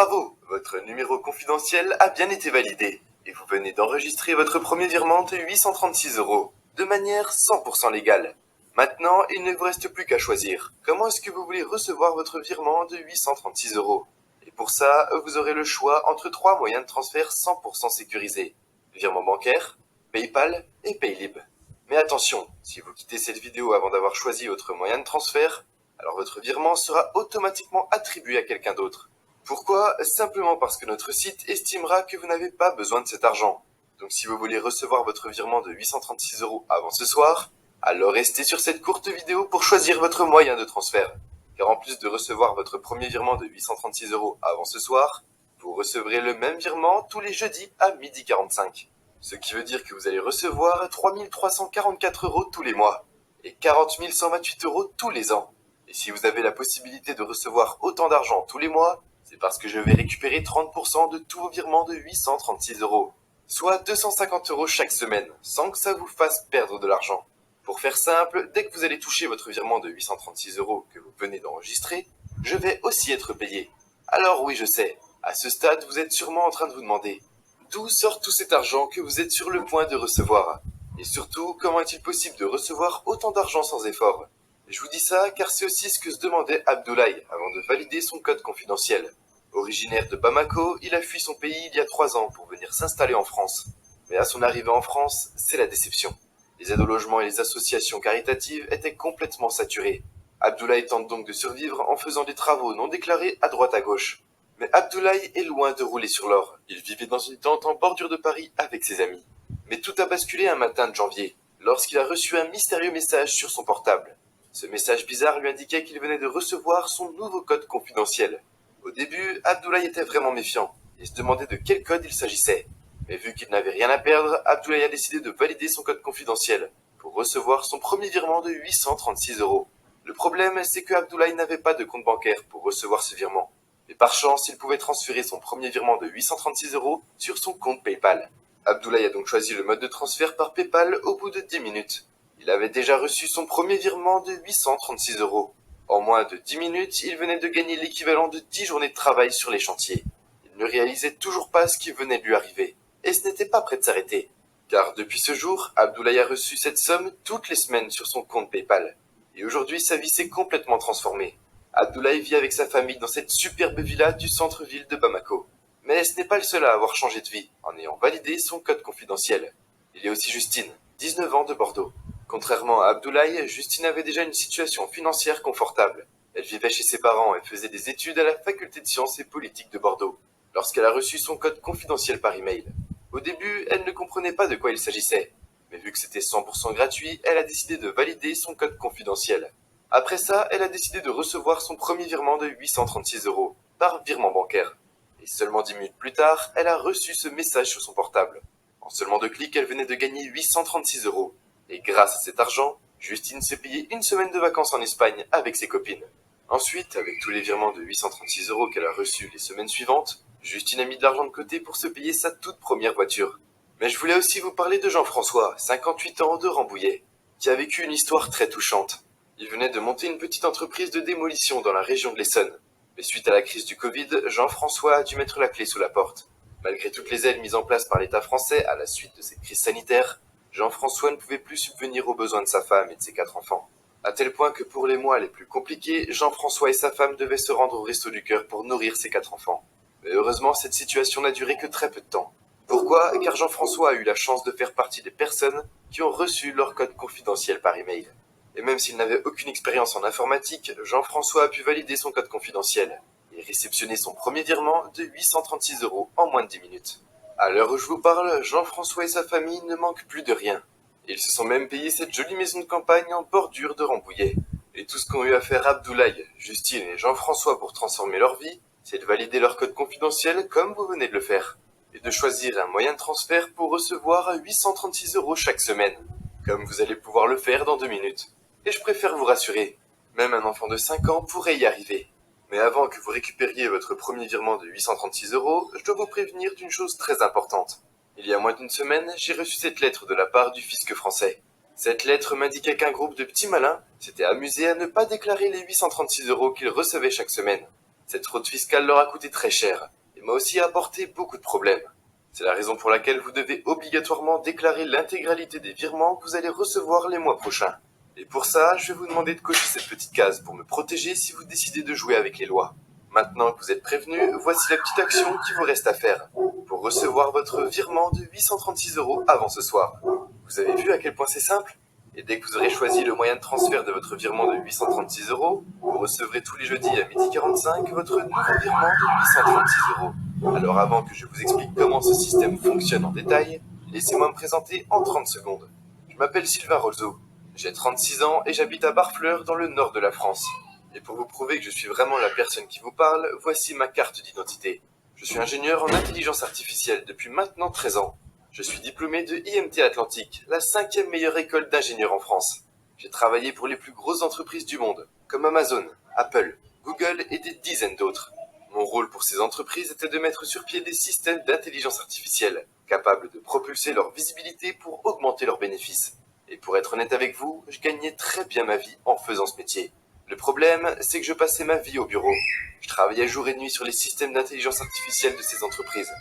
Bravo, votre numéro confidentiel a bien été validé et vous venez d'enregistrer votre premier virement de 836 € de manière 100% légale. Maintenant, il ne vous reste plus qu'à choisir. Comment est-ce que vous voulez recevoir votre virement de 836 €? Et pour ça, vous aurez le choix entre 3 moyens de transfert 100% sécurisés. Virement bancaire, PayPal et Paylib. Mais attention, si vous quittez cette vidéo avant d'avoir choisi votre moyen de transfert, alors votre virement sera automatiquement attribué à quelqu'un d'autre. Pourquoi? Simplement parce que notre site estimera que vous n'avez pas besoin de cet argent. Donc si vous voulez recevoir votre virement de 836 € avant ce soir, alors restez sur cette courte vidéo pour choisir votre moyen de transfert. Car en plus de recevoir votre premier virement de 836 € avant ce soir, vous recevrez le même virement tous les jeudis à 12h45. Ce qui veut dire que vous allez recevoir 3 344 € tous les mois et 40 128 € tous les ans. Et si vous avez la possibilité de recevoir autant d'argent tous les mois, c'est parce que je vais récupérer 30% de tous vos virements de 836 €, soit 250 € chaque semaine, sans que ça vous fasse perdre de l'argent. Pour faire simple, dès que vous allez toucher votre virement de 836 € que vous venez d'enregistrer, je vais aussi être payé. Alors oui, je sais, à ce stade, vous êtes sûrement en train de vous demander d'où sort tout cet argent que vous êtes sur le point de recevoir. Et surtout, comment est-il possible de recevoir autant d'argent sans effort? Je vous dis ça car c'est aussi ce que se demandait Abdoulaye avant de valider son code confidentiel. Originaire de Bamako, il a fui son pays il y a 3 ans pour venir s'installer en France. Mais à son arrivée en France, c'est la déception. Les aides au logement et les associations caritatives étaient complètement saturées. Abdoulaye tente donc de survivre en faisant des travaux non déclarés à droite à gauche. Mais Abdoulaye est loin de rouler sur l'or. Il vivait dans une tente en bordure de Paris avec ses amis. Mais tout a basculé un matin de janvier, lorsqu'il a reçu un mystérieux message sur son portable. Ce message bizarre lui indiquait qu'il venait de recevoir son nouveau code confidentiel. Au début, Abdoulaye était vraiment méfiant et se demandait de quel code il s'agissait. Mais vu qu'il n'avait rien à perdre, Abdoulaye a décidé de valider son code confidentiel pour recevoir son premier virement de 836 €. Le problème, c'est que Abdoulaye n'avait pas de compte bancaire pour recevoir ce virement. Mais par chance, il pouvait transférer son premier virement de 836 € sur son compte PayPal. Abdoulaye a donc choisi le mode de transfert par PayPal au bout de 10 minutes. Il avait déjà reçu son premier virement de 836 €. En moins de 10 minutes, il venait de gagner l'équivalent de 10 journées de travail sur les chantiers. Il ne réalisait toujours pas ce qui venait de lui arriver. Et ce n'était pas prêt de s'arrêter. Car depuis ce jour, Abdoulaye a reçu cette somme toutes les semaines sur son compte PayPal. Et aujourd'hui, sa vie s'est complètement transformée. Abdoulaye vit avec sa famille dans cette superbe villa du centre-ville de Bamako. Mais ce n'est pas le seul à avoir changé de vie en ayant validé son code confidentiel. Il y a aussi Justine, 19 ans de Bordeaux. Contrairement à Abdoulaye, Justine avait déjà une situation financière confortable. Elle vivait chez ses parents et faisait des études à la faculté de sciences et politiques de Bordeaux, lorsqu'elle a reçu son code confidentiel par email. Au début, elle ne comprenait pas de quoi il s'agissait. Mais vu que c'était 100% gratuit, elle a décidé de valider son code confidentiel. Après ça, elle a décidé de recevoir son premier virement de 836 € par virement bancaire. Et seulement 10 minutes plus tard, elle a reçu ce message sur son portable. En seulement 2 clics, elle venait de gagner 836 €. Et grâce à cet argent, Justine s'est payée une semaine de vacances en Espagne avec ses copines. Ensuite, avec tous les virements de 836 € qu'elle a reçus les semaines suivantes, Justine a mis de l'argent de côté pour se payer sa toute première voiture. Mais je voulais aussi vous parler de Jean-François, 58 ans de Rambouillet, qui a vécu une histoire très touchante. Il venait de monter une petite entreprise de démolition dans la région de l'Essonne. Mais suite à la crise du Covid, Jean-François a dû mettre la clé sous la porte. Malgré toutes les aides mises en place par l'État français à la suite de cette crise sanitaire, Jean-François ne pouvait plus subvenir aux besoins de sa femme et de ses 4 enfants. À tel point que pour les mois les plus compliqués, Jean-François et sa femme devaient se rendre au Resto du Cœur pour nourrir ses 4 enfants. Mais heureusement, cette situation n'a duré que très peu de temps. Pourquoi? Car Jean-François a eu la chance de faire partie des personnes qui ont reçu leur code confidentiel par email. Et même s'il n'avait aucune expérience en informatique, Jean-François a pu valider son code confidentiel et réceptionner son premier virement de 836 € en moins de 10 minutes. À l'heure où je vous parle, Jean-François et sa famille ne manquent plus de rien. Ils se sont même payés cette jolie maison de campagne en bordure de Rambouillet. Et tout ce qu'ont eu à faire Abdoulaye, Justine et Jean-François pour transformer leur vie, c'est de valider leur code confidentiel comme vous venez de le faire. Et de choisir un moyen de transfert pour recevoir 836 € chaque semaine, comme vous allez pouvoir le faire dans 2 minutes. Et je préfère vous rassurer, même un enfant de 5 ans pourrait y arriver. Mais avant que vous récupériez votre premier virement de 836 €, je dois vous prévenir d'une chose très importante. Il y a moins d'une semaine, j'ai reçu cette lettre de la part du fisc français. Cette lettre m'indiquait qu'un groupe de petits malins s'était amusé à ne pas déclarer les 836 € qu'ils recevaient chaque semaine. Cette fraude fiscale leur a coûté très cher et m'a aussi apporté beaucoup de problèmes. C'est la raison pour laquelle vous devez obligatoirement déclarer l'intégralité des virements que vous allez recevoir les mois prochains. Et pour ça, je vais vous demander de cocher cette petite case pour me protéger si vous décidez de jouer avec les lois. Maintenant que vous êtes prévenu, voici la petite action qui vous reste à faire pour recevoir votre virement de 836 € avant ce soir. Vous avez vu à quel point c'est simple? Et dès que vous aurez choisi le moyen de transfert de votre virement de 836 €, vous recevrez tous les jeudis à 12h45 votre nouveau virement de 836 €. Alors avant que je vous explique comment ce système fonctionne en détail, laissez-moi me présenter en 30 secondes. Je m'appelle Sylvain Rolzo, j'ai 36 ans et j'habite à Barfleur dans le nord de la France. Et pour vous prouver que je suis vraiment la personne qui vous parle, voici ma carte d'identité. Je suis ingénieur en intelligence artificielle depuis maintenant 13 ans. Je suis diplômé de IMT Atlantique, la 5e meilleure école d'ingénieurs en France. J'ai travaillé pour les plus grosses entreprises du monde, comme Amazon, Apple, Google et des dizaines d'autres. Mon rôle pour ces entreprises était de mettre sur pied des systèmes d'intelligence artificielle, capables de propulser leur visibilité pour augmenter leurs bénéfices. Et pour être honnête avec vous, je gagnais très bien ma vie en faisant ce métier. Le problème, c'est que je passais ma vie au bureau. Je travaillais jour et nuit sur les systèmes d'intelligence artificielle de ces entreprises.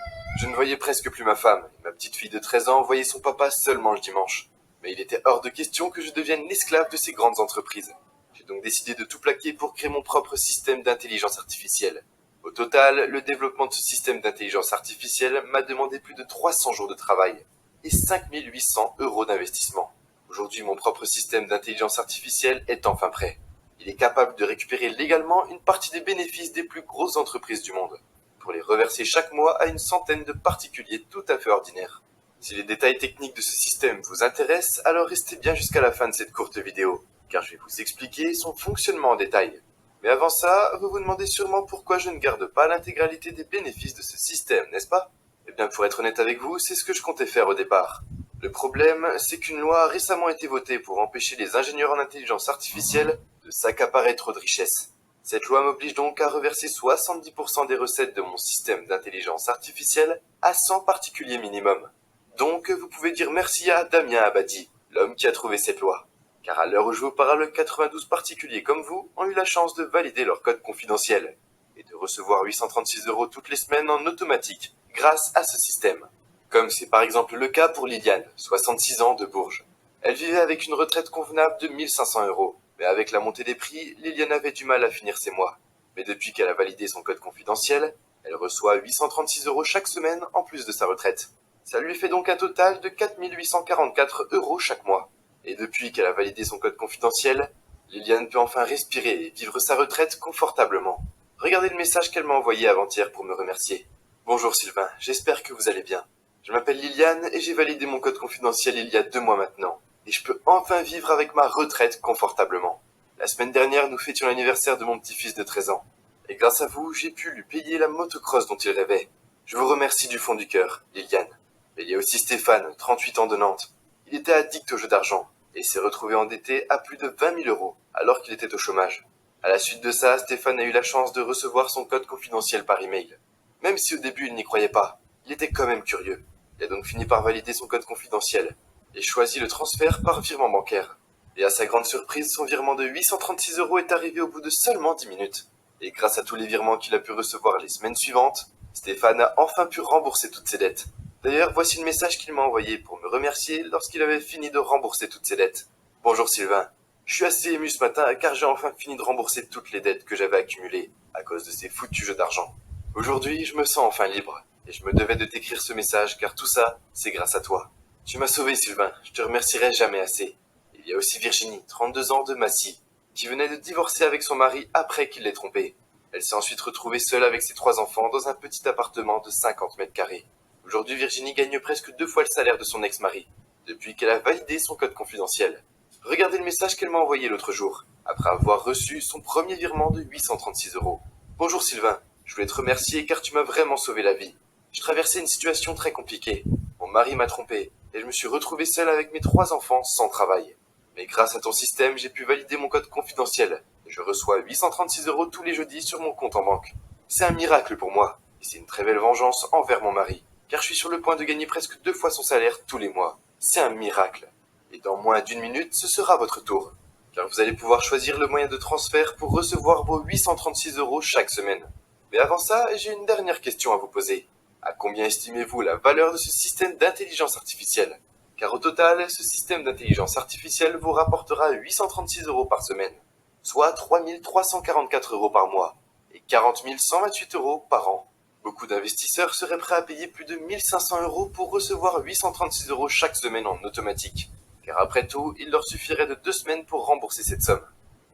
Je ne voyais presque plus ma femme, et ma petite fille de 13 ans voyait son papa seulement le dimanche. Mais il était hors de question que je devienne l'esclave de ces grandes entreprises. J'ai donc décidé de tout plaquer pour créer mon propre système d'intelligence artificielle. Au total, le développement de ce système d'intelligence artificielle m'a demandé plus de 300 jours de travail et 5800 € d'investissement. Aujourd'hui, mon propre système d'intelligence artificielle est enfin prêt. Il est capable de récupérer légalement une partie des bénéfices des plus grosses entreprises du monde, pour les reverser chaque mois à une centaine de particuliers tout à fait ordinaires. Si les détails techniques de ce système vous intéressent, alors restez bien jusqu'à la fin de cette courte vidéo, car je vais vous expliquer son fonctionnement en détail. Mais avant ça, vous vous demandez sûrement pourquoi je ne garde pas l'intégralité des bénéfices de ce système, n'est-ce pas? Eh bien, pour être honnête avec vous, c'est ce que je comptais faire au départ. Le problème, c'est qu'une loi a récemment été votée pour empêcher les ingénieurs en intelligence artificielle de s'accaparer trop de richesses. Cette loi m'oblige donc à reverser 70% des recettes de mon système d'intelligence artificielle à 100 particuliers minimum. Donc, vous pouvez dire merci à Damien Abadi, l'homme qui a trouvé cette loi. Car à l'heure où je vous parle, 92 particuliers comme vous ont eu la chance de valider leur code confidentiel et de recevoir 836 € toutes les semaines en automatique grâce à ce système. Comme c'est par exemple le cas pour Liliane, 66 ans de Bourges. Elle vivait avec une retraite convenable de 1500 €. Mais avec la montée des prix, Liliane avait du mal à finir ses mois. Mais depuis qu'elle a validé son code confidentiel, elle reçoit 836 € chaque semaine en plus de sa retraite. Ça lui fait donc un total de 4844 € chaque mois. Et depuis qu'elle a validé son code confidentiel, Liliane peut enfin respirer et vivre sa retraite confortablement. Regardez le message qu'elle m'a envoyé avant-hier pour me remercier. Bonjour Sylvain, j'espère que vous allez bien. Je m'appelle Liliane et j'ai validé mon code confidentiel il y a 2 mois maintenant. Et je peux enfin vivre avec ma retraite confortablement. La semaine dernière, nous fêtions l'anniversaire de mon petit-fils de 13 ans. Et grâce à vous, j'ai pu lui payer la motocross dont il rêvait. Je vous remercie du fond du cœur, Liliane. Mais il y a aussi Stéphane, 38 ans de Nantes. Il était addict aux jeux d'argent et s'est retrouvé endetté à plus de 20 000 € alors qu'il était au chômage. À la suite de ça, Stéphane a eu la chance de recevoir son code confidentiel par email. Même si au début il n'y croyait pas, il était quand même curieux. Il a donc fini par valider son code confidentiel et choisi le transfert par virement bancaire. Et à sa grande surprise, son virement de 836 € est arrivé au bout de seulement 10 minutes. Et grâce à tous les virements qu'il a pu recevoir les semaines suivantes, Stéphane a enfin pu rembourser toutes ses dettes. D'ailleurs, voici le message qu'il m'a envoyé pour me remercier lorsqu'il avait fini de rembourser toutes ses dettes. Bonjour Sylvain, je suis assez ému ce matin car j'ai enfin fini de rembourser toutes les dettes que j'avais accumulées à cause de ces foutus jeux d'argent. Aujourd'hui, je me sens enfin libre et je me devais de t'écrire ce message car tout ça, c'est grâce à toi. Tu m'as sauvé Sylvain, je te remercierai jamais assez. Il y a aussi Virginie, 32 ans de Massy, qui venait de divorcer avec son mari après qu'il l'ait trompée. Elle s'est ensuite retrouvée seule avec ses 3 enfants dans un petit appartement de 50 mètres carrés. Aujourd'hui, Virginie gagne presque 2 fois le salaire de son ex-mari, depuis qu'elle a validé son code confidentiel. Regardez le message qu'elle m'a envoyé l'autre jour, après avoir reçu son premier virement de 836 €. Bonjour Sylvain, je voulais te remercier car tu m'as vraiment sauvé la vie. Je traversais une situation très compliquée. Mon mari m'a trompé et je me suis retrouvé seul avec mes 3 enfants sans travail. Mais grâce à ton système, j'ai pu valider mon code confidentiel et je reçois 836 € tous les jeudis sur mon compte en banque. C'est un miracle pour moi et c'est une très belle vengeance envers mon mari, car je suis sur le point de gagner presque 2 fois son salaire tous les mois. C'est un miracle. Et dans moins d'1 minute, ce sera votre tour, car vous allez pouvoir choisir le moyen de transfert pour recevoir vos 836 € chaque semaine. Mais avant ça, j'ai une dernière question à vous poser. À combien estimez-vous la valeur de ce système d'intelligence artificielle? Car au total, ce système d'intelligence artificielle vous rapportera 836 € par semaine, soit 3 344 € par mois, et 40 128 € par an. Beaucoup d'investisseurs seraient prêts à payer plus de 1 500 € pour recevoir 836 € chaque semaine en automatique, car après tout, il leur suffirait de 2 semaines pour rembourser cette somme.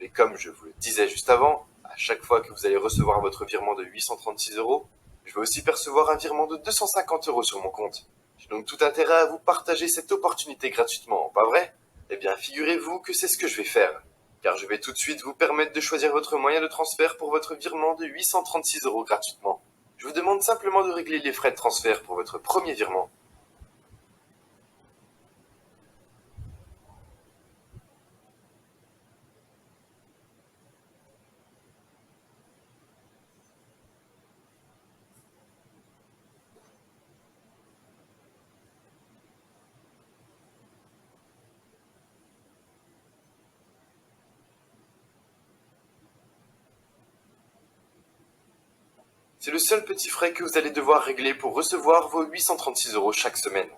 Mais comme je vous le disais juste avant, à chaque fois que vous allez recevoir votre virement de 836 €, je vais aussi percevoir un virement de 250 € sur mon compte. J'ai donc tout intérêt à vous partager cette opportunité gratuitement, pas vrai? Eh bien, figurez-vous que c'est ce que je vais faire, car je vais tout de suite vous permettre de choisir votre moyen de transfert pour votre virement de 836 € gratuitement. Je vous demande simplement de régler les frais de transfert pour votre premier virement. C'est le seul petit frais que vous allez devoir régler pour recevoir vos 836 € chaque semaine.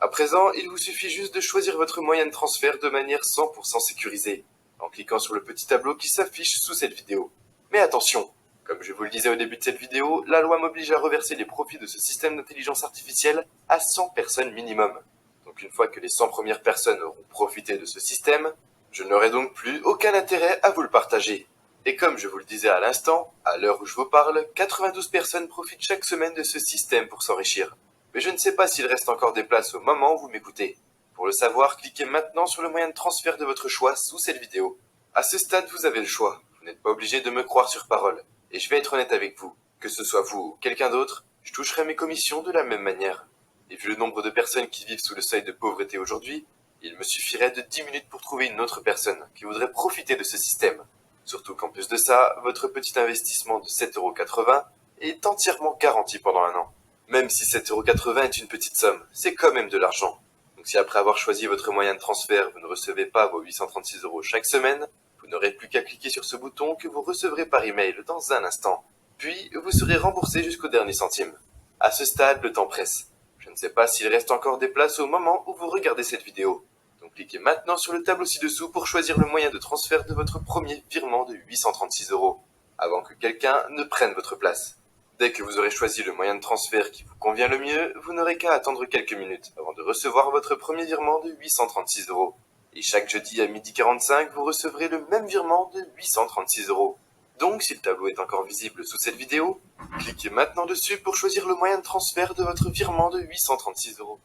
À présent, il vous suffit juste de choisir votre moyen de transfert de manière 100% sécurisée, en cliquant sur le petit tableau qui s'affiche sous cette vidéo. Mais attention, comme je vous le disais au début de cette vidéo, la loi m'oblige à reverser les profits de ce système d'intelligence artificielle à 100 personnes minimum. Donc une fois que les 100 premières personnes auront profité de ce système, je n'aurai donc plus aucun intérêt à vous le partager. Et comme je vous le disais à l'instant, à l'heure où je vous parle, 92 personnes profitent chaque semaine de ce système pour s'enrichir. Mais je ne sais pas s'il reste encore des places au moment où vous m'écoutez. Pour le savoir, cliquez maintenant sur le moyen de transfert de votre choix sous cette vidéo. À ce stade, vous avez le choix. Vous n'êtes pas obligé de me croire sur parole. Et je vais être honnête avec vous. Que ce soit vous ou quelqu'un d'autre, je toucherai mes commissions de la même manière. Et vu le nombre de personnes qui vivent sous le seuil de pauvreté aujourd'hui, il me suffirait de 10 minutes pour trouver une autre personne qui voudrait profiter de ce système. Surtout qu'en plus de ça, votre petit investissement de 7,80 € est entièrement garanti pendant un an. Même si 7,80 € est une petite somme, c'est quand même de l'argent. Donc si après avoir choisi votre moyen de transfert, vous ne recevez pas vos 836 € chaque semaine, vous n'aurez plus qu'à cliquer sur ce bouton que vous recevrez par email dans un instant. Puis, vous serez remboursé jusqu'au dernier centime. À ce stade, le temps presse. Je ne sais pas s'il reste encore des places au moment où vous regardez cette vidéo. Donc cliquez maintenant sur le tableau ci-dessous pour choisir le moyen de transfert de votre premier virement de 836 €, avant que quelqu'un ne prenne votre place. Dès que vous aurez choisi le moyen de transfert qui vous convient le mieux, vous n'aurez qu'à attendre quelques minutes avant de recevoir votre premier virement de 836 €. Et chaque jeudi à 12h45, vous recevrez le même virement de 836 €. Donc, si le tableau est encore visible sous cette vidéo, cliquez maintenant dessus pour choisir le moyen de transfert de votre virement de 836 €.